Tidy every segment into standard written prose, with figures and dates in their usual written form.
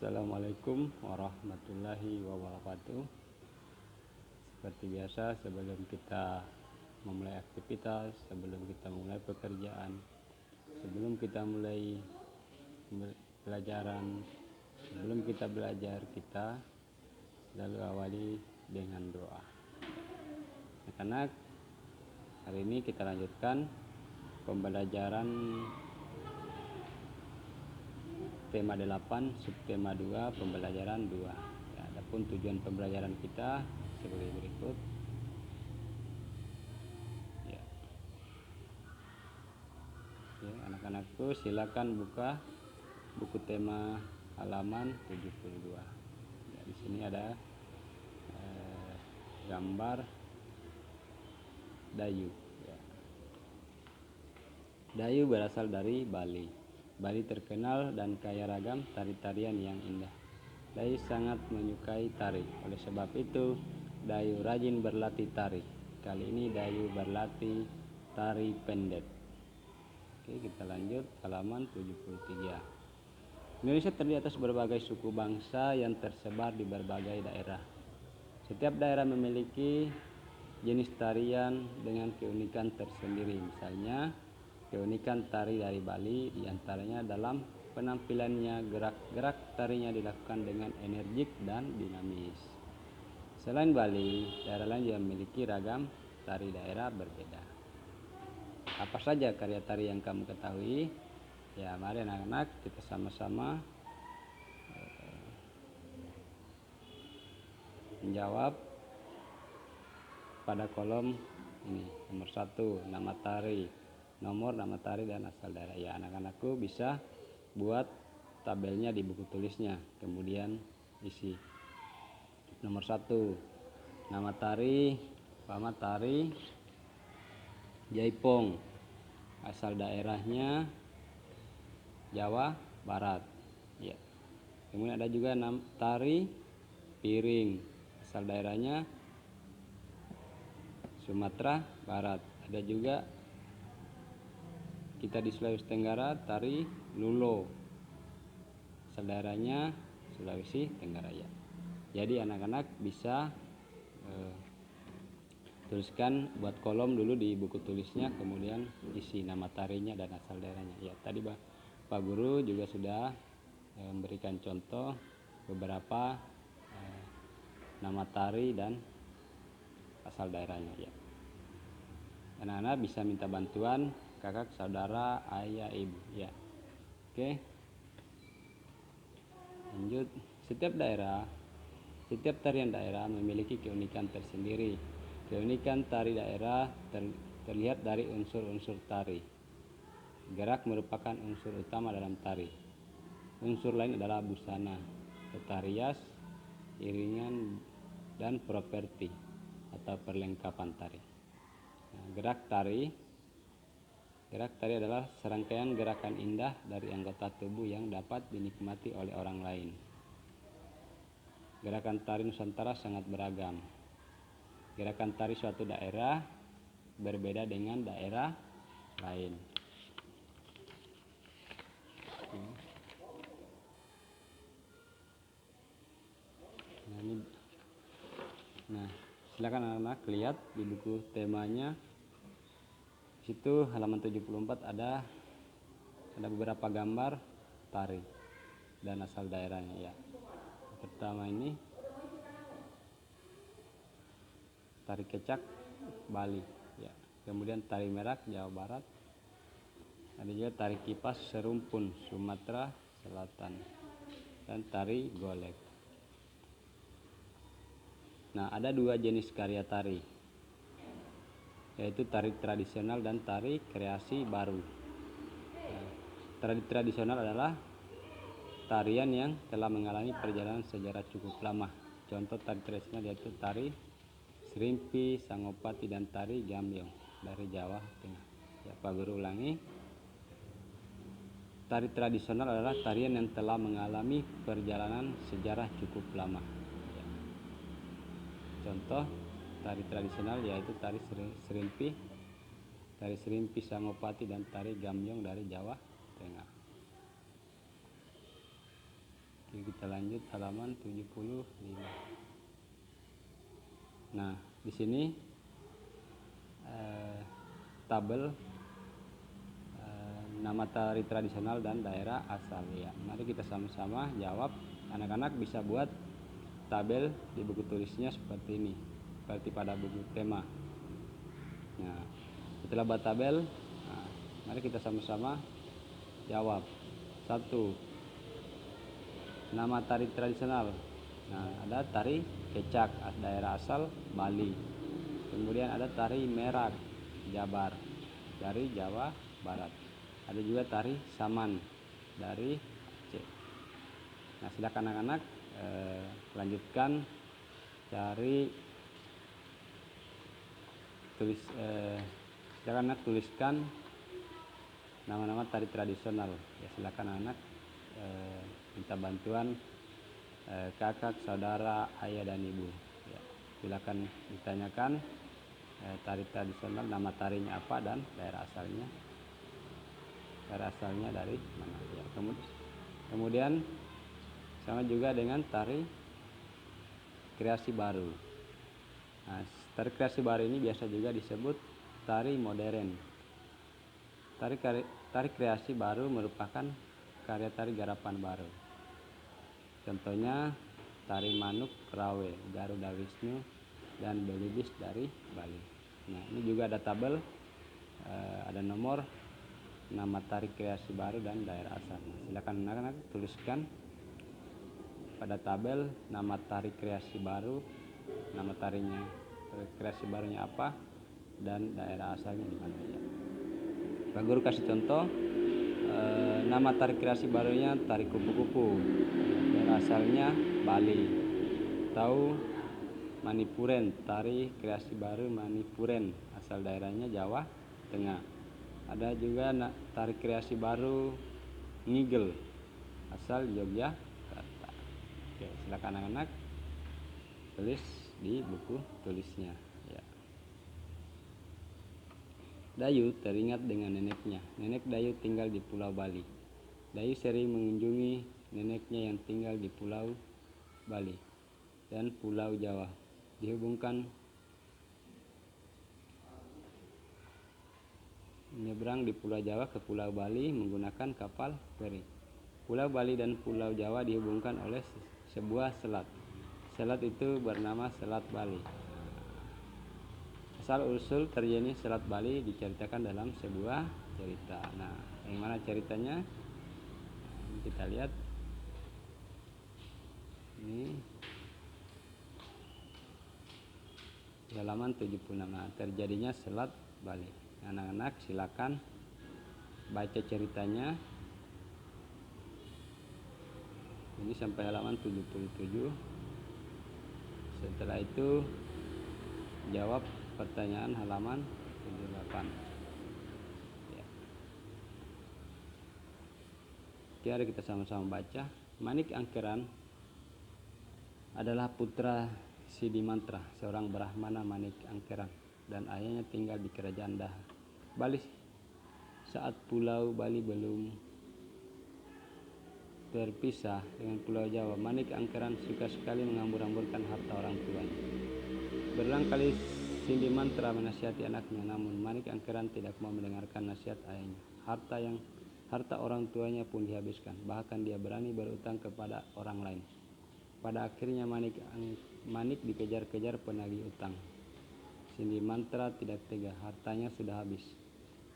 Assalamualaikum warahmatullahi wabarakatuh. Seperti biasa, sebelum kita memulai aktivitas, sebelum kita memulai pekerjaan, sebelum kita mulai pelajaran, sebelum kita belajar, kita selalu awali dengan doa. Anak-anak, hari ini kita lanjutkan pembelajaran tema 8, subtema 2, pembelajaran 2. Ya, adapun tujuan pembelajaran kita sebagai berikut. Ya, anak-anakku silakan buka buku tema halaman 72. Ya, di sini ada gambar Dayu. Ya. Dayu berasal dari Bali. Bali terkenal dan kaya ragam tari-tarian yang indah. Dayu sangat menyukai tari. Oleh sebab itu, Dayu rajin berlatih tari. Kali ini Dayu berlatih tari pendet. Oke, kita lanjut halaman 73. Indonesia terdiri atas berbagai suku bangsa yang tersebar di berbagai daerah. Setiap daerah memiliki jenis tarian dengan keunikan tersendiri. Misalnya, keunikan tari dari Bali diantaranya dalam penampilannya, gerak-gerak tarinya dilakukan dengan energik dan dinamis. Selain Bali, daerah lain juga memiliki ragam tari daerah berbeda. Apa saja karya tari yang kamu ketahui? Ya, mari anak-anak kita sama-sama menjawab pada kolom ini. Nomor 1, nama tari, nomor nama tari dan asal daerah. Ya, anak-anakku bisa buat tabelnya di buku tulisnya, kemudian isi. Nomor 1, nama tari, tari Jaipong, asal daerahnya Jawa Barat. Ya. Kemudian ada juga tari piring, asal daerahnya Sumatera Barat. Ada juga kita di Sulawesi Tenggara tari lulo, asal daerahnya Sulawesi Tenggara. Ya. Jadi anak-anak bisa tuliskan, buat kolom dulu di buku tulisnya, kemudian isi nama tarinya dan asal daerahnya. Ya, tadi Pak Guru juga sudah memberikan contoh beberapa nama tari dan asal daerahnya. Ya. Anak-anak bisa minta bantuan kakak, saudara, ayah, ibu. Ya. Oke. Lanjut. Setiap tarian daerah memiliki keunikan tersendiri. Keunikan tari daerah terlihat dari unsur-unsur tari. Gerak merupakan unsur utama dalam tari. Unsur lain adalah busana, tata rias, iringan, dan properti atau perlengkapan tari. Nah, gerak tari adalah serangkaian gerakan indah dari anggota tubuh yang dapat dinikmati oleh orang lain. Gerakan tari Nusantara sangat beragam. Gerakan tari suatu daerah berbeda dengan daerah lain. Nah, silakan anak-anak lihat di buku temanya. Di situ halaman 74 ada beberapa gambar tari dan asal daerahnya. Ya. Pertama ini tari kecak Bali. Ya. Kemudian tari merak Jawa Barat. Ada juga tari kipas Serumpun Sumatera Selatan dan tari golek. Nah, ada dua jenis karya tari, yaitu tari tradisional dan tari kreasi baru. Nah, tari tradisional adalah tarian yang telah mengalami perjalanan sejarah cukup lama. Contoh tari tradisional yaitu tari Serimpi, Sangopati, dan tari Gambyong dari Jawa Tengah. Ya, Pak Guru ulangi. Tari tradisional adalah tarian yang telah mengalami perjalanan sejarah cukup lama. Ya. Contoh tari tradisional yaitu tari Serimpi, Sangopati, dan tari Gambyong dari Jawa Tengah. Oke, kita lanjut halaman 75. Nah, di sini tabel nama tari tradisional dan daerah asal ya. Mari kita sama-sama jawab. Anak-anak bisa buat tabel di buku tulisnya seperti ini, seperti pada buku tema. Nah, setelah buat tabel, mari kita sama-sama jawab. 1. Nama tari tradisional. Nah, ada tari kecak, daerah asal Bali. Kemudian ada tari merak, Jabar, dari Jawa Barat. Ada juga tari saman dari Aceh. Nah, silakan anak-anak lanjutkan cari silakan anak tuliskan nama-nama tari tradisional ya. Silakan anak minta bantuan kakak, saudara, ayah dan ibu ya. Silakan ditanyakan tari tradisional, nama tarinya apa dan daerah asalnya dari mana ya. Kemudian sama juga dengan tari kreasi baru. Nah, tari kreasi baru ini biasa juga disebut tari modern. Tari kreasi baru merupakan karya tari garapan baru. Contohnya tari Manuk Rawe, Garuda Wisnu, dan Belibis dari Bali. Nah, ini juga ada tabel, ada nomor, nama tari kreasi baru dan daerah asal. Silakan anak-anak tuliskan pada tabel nama tari kreasi baru, nama tarinya kreasi barunya apa, dan daerah asalnya di mana ya. Pak Guru kasih contoh, nama tari kreasi barunya tari kupu-kupu, daerah asalnya Bali. Tahu Manipuren, tari kreasi baru Manipuren, asal daerahnya Jawa Tengah. Ada juga tari kreasi baru Ngigel, asal Yogyakarta. Oke, silakan anak-anak tulis di buku tulisnya ya. Dayu teringat dengan neneknya. Nenek Dayu tinggal di Pulau Bali. Dayu sering mengunjungi neneknya yang tinggal di Pulau Bali dan Pulau Jawa. Dihubungkan menyeberang di Pulau Jawa ke Pulau Bali menggunakan kapal feri. Pulau Bali dan Pulau Jawa dihubungkan oleh sebuah selat. Selat itu bernama Selat Bali. Asal usul terjadi Selat Bali diceritakan dalam sebuah cerita. Nah, yang mana ceritanya? Kita lihat. Ini di halaman 76. Nah, terjadinya Selat Bali. Anak-anak silakan baca ceritanya. Ini sampai halaman 77. Setelah itu jawab pertanyaan halaman 78 ya. Mari kita sama-sama baca. Manik Angkeran adalah putra Sidimantra, seorang Brahmana Manik Angkeran, dan ayahnya tinggal di kerajaan Daha, Bali. Saat Pulau Bali belum terpisah dengan Pulau Jawa, Manik Angkeran suka sekali menghambur-hamburkan harta orang tuanya. Berulang kali Sidimantra menasihati anaknya, namun Manik Angkeran tidak mau mendengarkan nasihat ayahnya. Harta orang tuanya pun dihabiskan, bahkan dia berani berutang kepada orang lain. Pada akhirnya Manik dikejar-kejar penagih utang. Sidimantra tidak tega, hartanya sudah habis.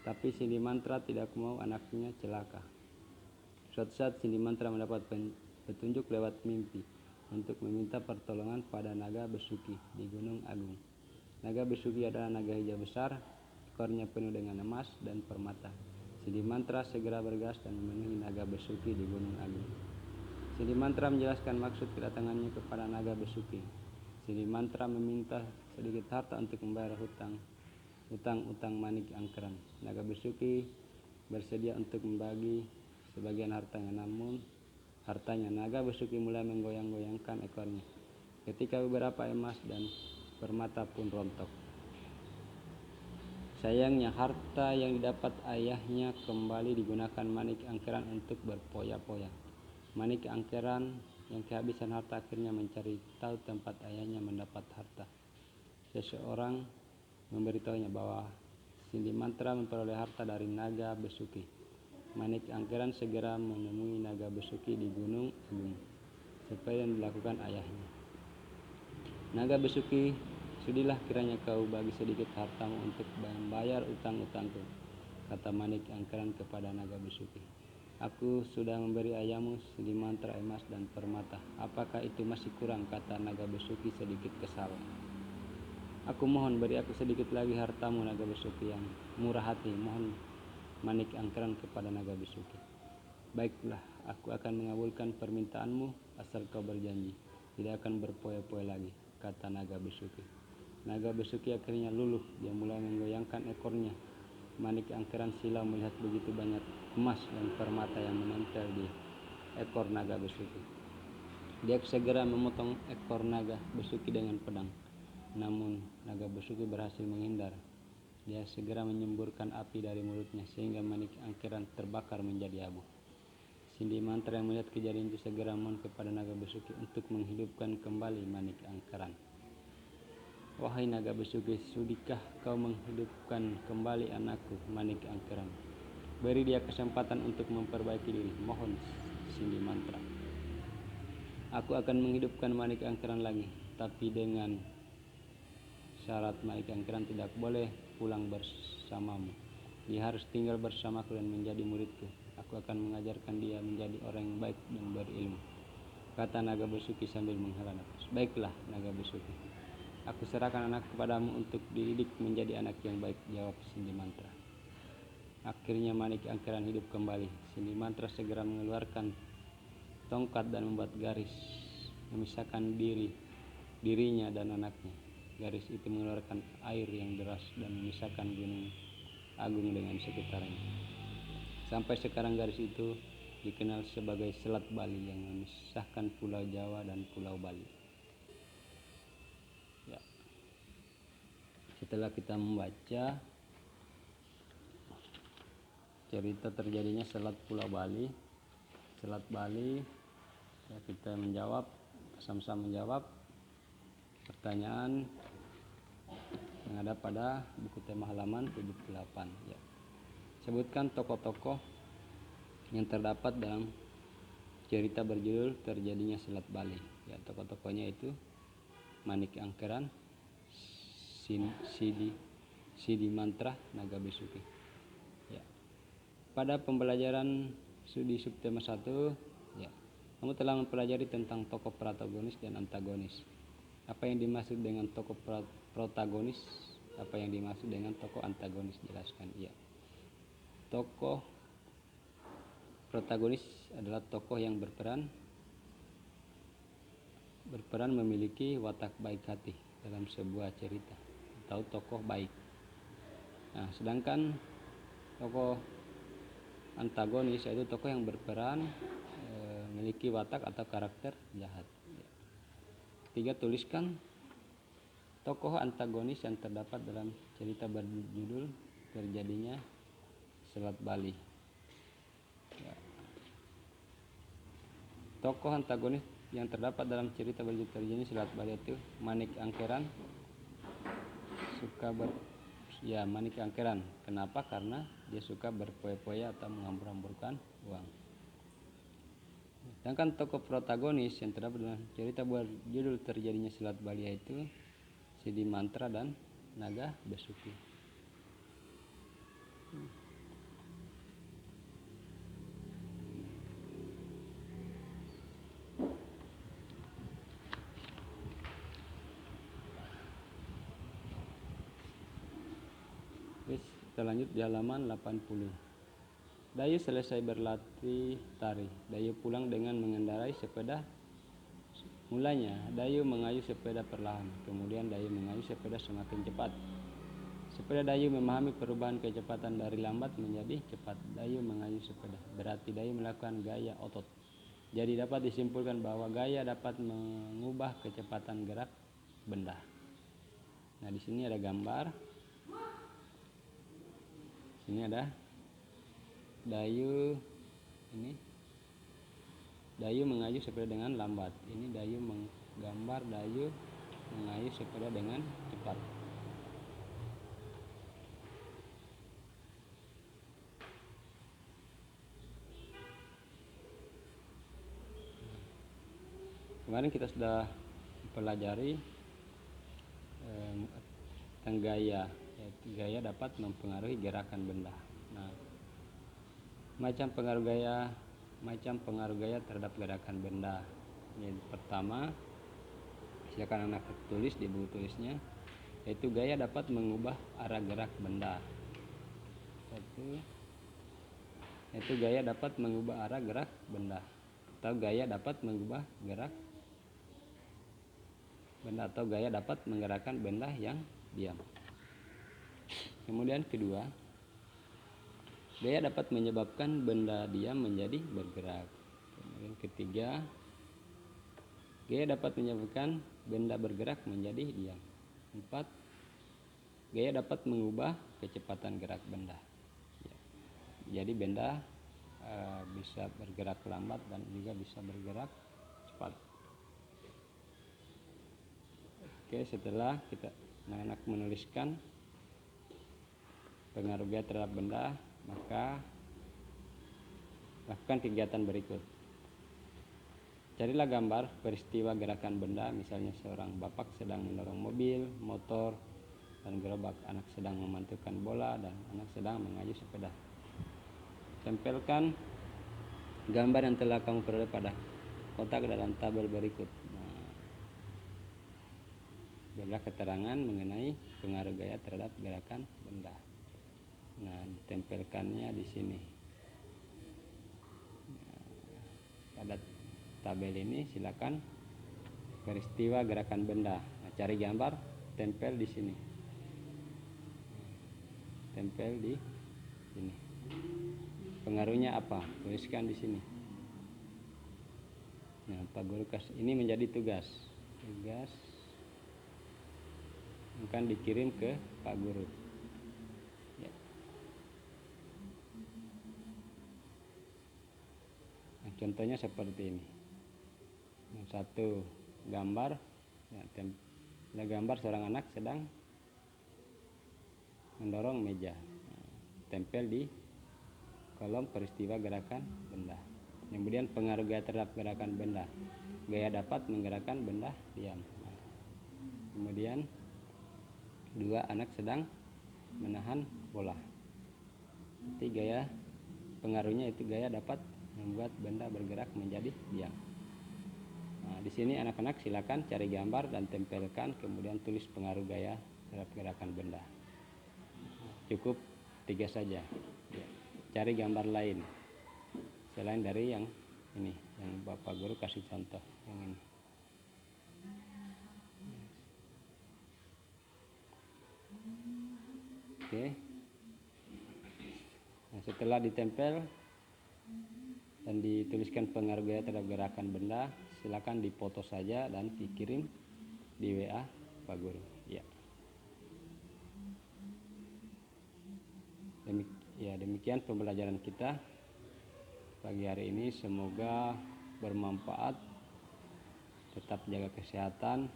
Tapi Sidimantra tidak mau anaknya celaka. Suatu saat Sidimantra mendapat petunjuk lewat mimpi untuk meminta pertolongan pada Naga Besuki di Gunung Agung. Naga Besuki adalah naga hijau besar, ekornya penuh dengan emas dan permata. Sidimantra segera bergegas dan memenuhi Naga Besuki di Gunung Agung. Sidimantra menjelaskan maksud kedatangannya kepada Naga Besuki. Sidimantra meminta sedikit harta untuk membayar hutang Manik Angkeran. Naga Besuki bersedia untuk membagi sebagian hartanya, namun Naga Besuki mulai menggoyang-goyangkan ekornya ketika beberapa emas dan permata pun rontok. Sayangnya harta yang didapat ayahnya kembali digunakan Manik Angkeran untuk berpoya-poya. Manik Angkeran yang kehabisan harta akhirnya mencari tahu tempat ayahnya mendapat harta. Seseorang memberitahunya bahwa Sindi Mantra memperoleh harta dari naga Besuki. Manik Angkeran segera menemui naga Besuki di Gunung Agung seperti yang dilakukan ayahnya. Naga Besuki, sudilah kiranya kau bagi sedikit hartamu untuk membayar utang-utangku, kata Manik Angkeran kepada naga Besuki. Aku sudah memberi ayahmu Sindi Mantra emas dan permata. Apakah itu masih kurang, kata naga Besuki sedikit kesal. Aku mohon beri aku sedikit lagi hartamu, naga Besuki yang murah hati, mohon Manik Angkeran kepada naga Besuki. Baiklah, aku akan mengabulkan permintaanmu asal kau berjanji tidak akan berpoya-poya lagi, kata naga Besuki. Naga Besuki akhirnya luluh, dia mulai menggoyangkan ekornya. Manik Angkeran silau melihat begitu banyak emas dan permata yang menempel di ekor naga Besuki. Dia segera memotong ekor naga Besuki dengan pedang. Namun naga Besuki berhasil menghindar. Dia segera menyemburkan api dari mulutnya sehingga Manik Angkeran terbakar menjadi abu. Sindi Mantra yang melihat kejadian itu segera mohon kepada naga Besuki untuk menghidupkan kembali Manik Angkeran. Wahai naga Besuki, sudikah kau menghidupkan kembali anakku Manik Angkeran? Beri dia kesempatan untuk memperbaiki diri, mohon Sindi Mantra. Aku akan menghidupkan Manik Angkeran lagi, tapi dengan syarat Manik Angkeran tidak boleh pulang bersamamu. Dia harus tinggal bersamaku dan menjadi muridku. Aku akan mengajarkan dia menjadi orang yang baik dan berilmu, kata naga Besuki sambil menghela nafas. Baiklah naga Besuki, aku serahkan anak kepadamu untuk dididik menjadi anak yang baik, jawab Sindi Mantra. Akhirnya Manik Angkeran hidup kembali. Sindi Mantra segera mengeluarkan tongkat dan membuat garis memisahkan dirinya dan anaknya. Garis itu mengeluarkan air yang deras dan memisahkan Gunung Agung dengan sekitarnya. Sampai sekarang garis itu dikenal sebagai Selat Bali yang memisahkan Pulau Jawa dan Pulau Bali. Ya. Setelah kita membaca cerita terjadinya Selat Pulau Bali, Selat Bali, ya kita menjawab, sama-sama menjawab pertanyaan yang ada pada buku tema halaman 78. Ya. Sebutkan tokoh-tokoh yang terdapat dalam cerita berjudul terjadinya Selat Bali. Ya, tokoh-tokohnya itu Manik Angkeran, Sindi Mantra, naga Besuki. Ya. Pada pembelajaran studi subtema 1, ya, kamu telah mempelajari tentang tokoh protagonis dan antagonis. Apa yang dimaksud dengan tokoh protagonis? Apa yang dimaksud dengan tokoh antagonis? Jelaskan. Ya. Tokoh protagonis adalah tokoh yang berperan memiliki watak baik hati dalam sebuah cerita atau tokoh baik. Nah, sedangkan tokoh antagonis yaitu tokoh yang berperan memiliki watak atau karakter jahat. Ketiga, tuliskan tokoh antagonis yang terdapat dalam cerita berjudul terjadinya Selat Bali. Ya. Tokoh antagonis yang terdapat dalam cerita berjudul terjadinya Selat Bali itu Manik Angkeran Manik Angkeran. Kenapa? Karena dia suka berpoya-poya atau menghambur-hamburkan uang. Sedangkan tokoh protagonis yang terdapat dalam cerita berjudul terjadinya Selat Bali yaitu Sindi Mantra dan naga Besuki. Kita lanjut di halaman 80. Dayu selesai berlatih tari. Dayu pulang dengan mengendarai sepeda. Mulanya Dayu mengayuh sepeda perlahan, kemudian Dayu mengayuh sepeda semakin cepat. Sepeda Dayu memahami perubahan kecepatan dari lambat menjadi cepat. Dayu mengayuh sepeda, berarti Dayu melakukan gaya otot. Jadi dapat disimpulkan bahwa gaya dapat mengubah kecepatan gerak benda. Nah, di sini ada gambar. Ini ada Dayu ini Dayu mengayuh sepeda dengan lambat. Ini Dayu menggambar Dayu mengayuh sepeda dengan cepat. Kemarin kita sudah mempelajari tentang gaya, yaitu gaya dapat mempengaruhi gerakan benda. Nah, macam pengaruh gaya terhadap gerakan benda. Yang pertama, silakan anak tulis di buku tulisnya, yaitu gaya dapat mengubah arah gerak benda. Yaitu gaya dapat mengubah arah gerak benda, atau gaya dapat mengubah gerak benda, atau gaya dapat menggerakkan benda yang diam. Kemudian kedua, gaya dapat menyebabkan benda diam menjadi bergerak. Kemudian ketiga, gaya dapat menyebabkan benda bergerak menjadi diam. 4, gaya dapat mengubah kecepatan gerak benda. Jadi benda bisa bergerak lambat dan juga bisa bergerak cepat. Oke, setelah kita anak-anak menuliskan pengaruh gaya terhadap benda, maka lakukan kegiatan berikut. Carilah gambar peristiwa gerakan benda, misalnya seorang bapak sedang mendorong mobil, motor, dan gerobak, anak sedang memantulkan bola, dan anak sedang mengayuh sepeda. Tempelkan gambar yang telah kamu peroleh pada kotak dalam tabel berikut. Berilah keterangan mengenai pengaruh gaya terhadap gerakan benda. Nah, ditempelkannya di sini. Pada tabel ini silakan peristiwa gerakan benda. Nah, cari gambar, tempel di sini. Tempel di sini. Pengaruhnya apa? Tuliskan di sini. Nah, Pak Guru ini menjadi tugas. Tugas akan dikirim ke Pak Guru. Ya. Nah, contohnya seperti ini. Satu gambar, ya, gambar seorang anak sedang mendorong meja. Nah, tempel di kolom peristiwa gerakan benda. Kemudian pengaruh gaya terhadap gerakan benda. Gaya dapat menggerakkan benda diam. Nah, kemudian 2, anak sedang menahan bola. Nanti gaya pengaruhnya itu gaya dapat membuat benda bergerak menjadi diam. Nah, di sini anak-anak silakan cari gambar dan tempelkan, kemudian tulis pengaruh gaya terhadap gerakan benda. Cukup 3 saja. Ya. Cari gambar lain selain dari yang ini, yang Bapak Guru kasih contoh yang ini. Oke. Nah, setelah ditempel dan dituliskan pengaruh gaya terhadap gerakan benda, silakan dipoto saja dan dikirim di WA Pak Guru. Ya. Demikian pembelajaran kita pagi hari ini. Semoga bermanfaat. Tetap jaga kesehatan,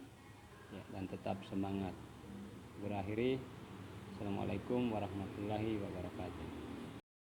ya, dan tetap semangat. Berakhiri, Assalamualaikum warahmatullahi wabarakatuh.